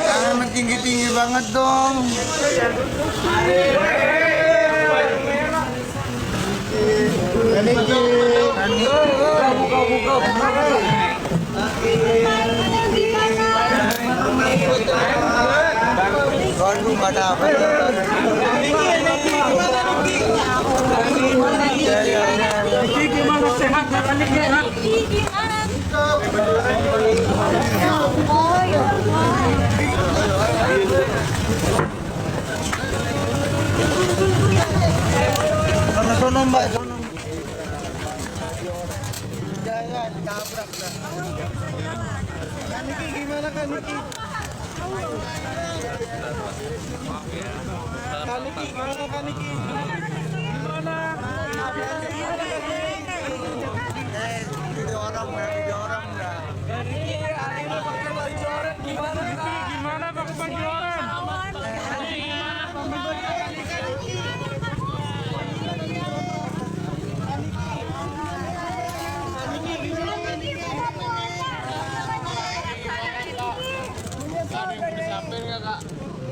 Jangan tinggi-tinggi banget dong. Waduh, pada apa? Gimana sehat kan Niki? Sono Mbak, sono. Jangan tabrak dah. Kan Niki gimana kan Niki? Kan Niki gimana kan Niki? Video orang dah. Gimana Pak Bang Joran?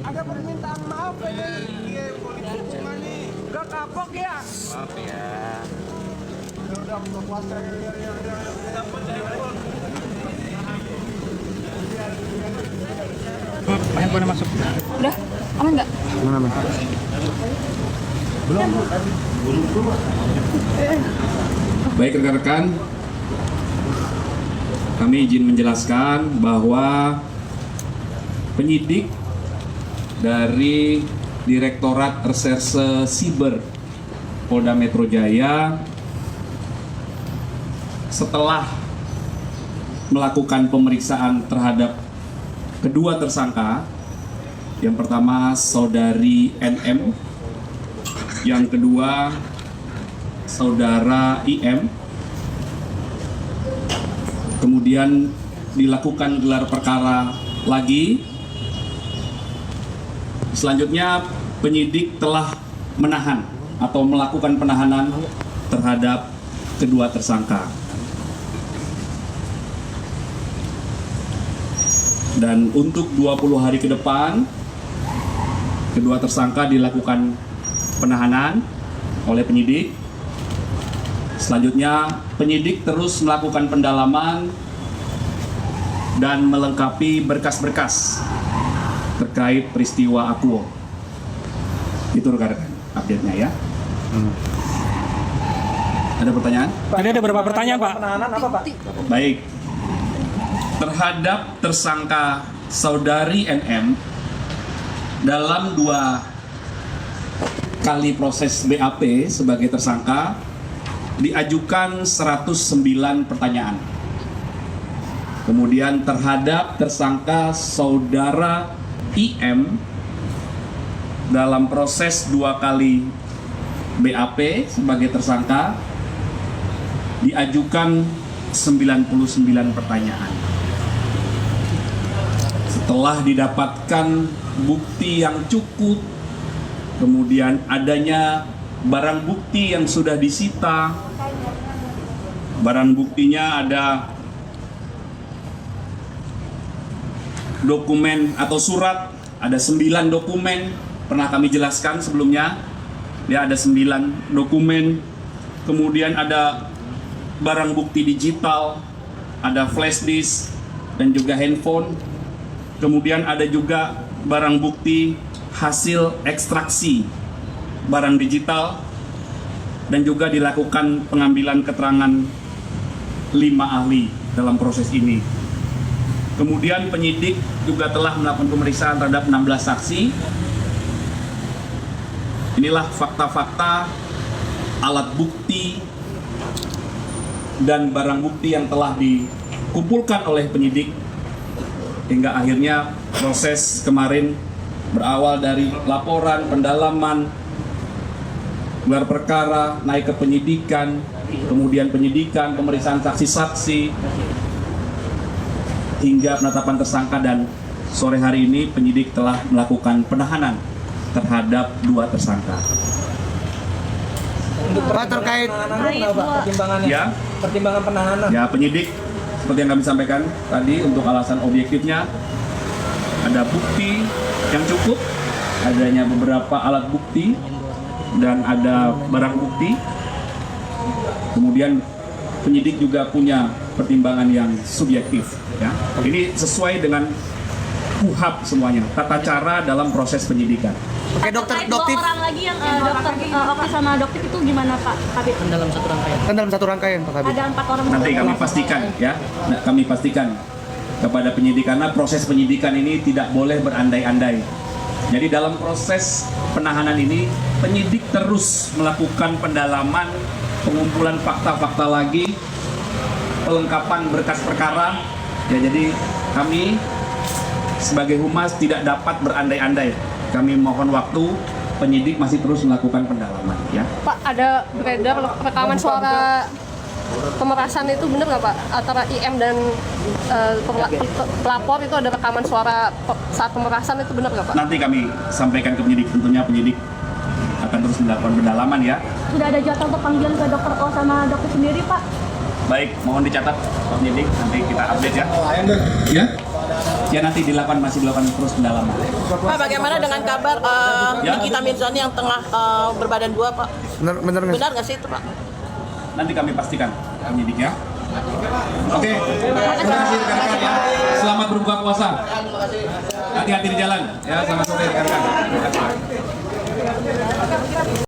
Ada permintaan maaf dari polisi nih. Udah kapok ya? Maaf ya. Udah buka puasa ya. Handphone masuk. Udah, aman nggak? Baik rekan-rekan, kami izin menjelaskan bahwa penyidik dari Direktorat Reserse Siber Polda Metro Jaya setelah melakukan pemeriksaan terhadap kedua tersangka, yang pertama saudari NM, yang kedua saudara IM, kemudian dilakukan gelar perkara lagi. Selanjutnya penyidik telah menahan atau melakukan penahanan terhadap kedua tersangka. Dan untuk 20 hari ke depan, kedua tersangka dilakukan penahanan oleh penyidik. Selanjutnya, penyidik terus melakukan pendalaman dan melengkapi berkas-berkas terkait peristiwa Akuo. Itu rekan-rekan update-nya ya. Ada pertanyaan? Tadi ada beberapa pertanyaan Pak. Penahanan apa Pak? Baik. Terhadap tersangka saudari NM dalam 2 kali proses BAP sebagai tersangka diajukan 109 pertanyaan. Kemudian terhadap tersangka saudara IM dalam proses 2 kali BAP sebagai tersangka diajukan 99 pertanyaan. Setelah didapatkan bukti yang cukup, kemudian adanya barang bukti yang sudah disita. Barang buktinya ada dokumen atau surat, ada 9 dokumen, pernah kami jelaskan sebelumnya. Ya, ada 9 dokumen. Kemudian ada barang bukti digital, ada flash disk dan juga handphone. Kemudian ada juga barang bukti hasil ekstraksi barang digital, dan juga dilakukan pengambilan keterangan 5 ahli dalam proses ini. Kemudian penyidik juga telah melakukan pemeriksaan terhadap 16 saksi. Inilah fakta-fakta, alat bukti, dan barang bukti yang telah dikumpulkan oleh penyidik hingga akhirnya proses kemarin berawal dari laporan, pendalaman, gelar perkara, naik ke penyidikan, kemudian penyidikan, pemeriksaan saksi-saksi, hingga penetapan tersangka, dan sore hari ini penyidik telah melakukan penahanan terhadap 2 tersangka. Pak, terkait pertimbangannya? Ya, Pertimbangan penahanan. ya penyidik seperti yang kami sampaikan tadi, untuk alasan objektifnya ada bukti yang cukup, adanya beberapa alat bukti dan ada barang bukti. Kemudian penyidik juga punya pertimbangan yang subjektif, ya. Ini sesuai dengan KUHAP semuanya, tata cara dalam proses penyidikan. Oke, dokter, Terkait dokter. dua orang lagi yang dokter Oka sama dokter itu gimana Pak Kabit? Kan dalam satu rangkaian, Pak Kabit. Ada 4 orang. Nanti kami pastikan, ya. Nah, kami pastikan kepada penyidik, karena proses penyidikan ini tidak boleh berandai-andai. Jadi dalam proses penahanan ini, penyidik terus melakukan pendalaman, pengumpulan fakta-fakta lagi, pelengkapan berkas perkara. Ya, jadi kami sebagai humas tidak dapat berandai-andai. Kami mohon waktu, penyidik masih terus melakukan pendalaman, ya. Pak, ada beredar rekaman suara pemerasan itu benar nggak Pak? Antara IM dan pelapor itu ada rekaman suara saat pemerasan itu benar nggak Pak? Nanti kami sampaikan ke penyidik, tentunya penyidik akan terus melakukan pendalaman, ya. Sudah ada jadwal untuk panggilan ke dokter O sama dokter sendiri Pak? Baik, mohon dicatat Pak penyidik, nanti kita update, ya. Ya? Ya, nanti masih dilakukan terus pendalaman. Pak, bagaimana dengan kabar Ya. Nikita Mirzani yang tengah berbadan 2, Pak? Benar nggak? Benar nggak sih itu, Pak? Nanti kami pastikan penyidik, ya. Oke, terima kasih rekan-rekan, ya. Selamat berbuka puasa. Hati-hati di jalan, ya. Selamat sore rekan-rekan. Terima kasih.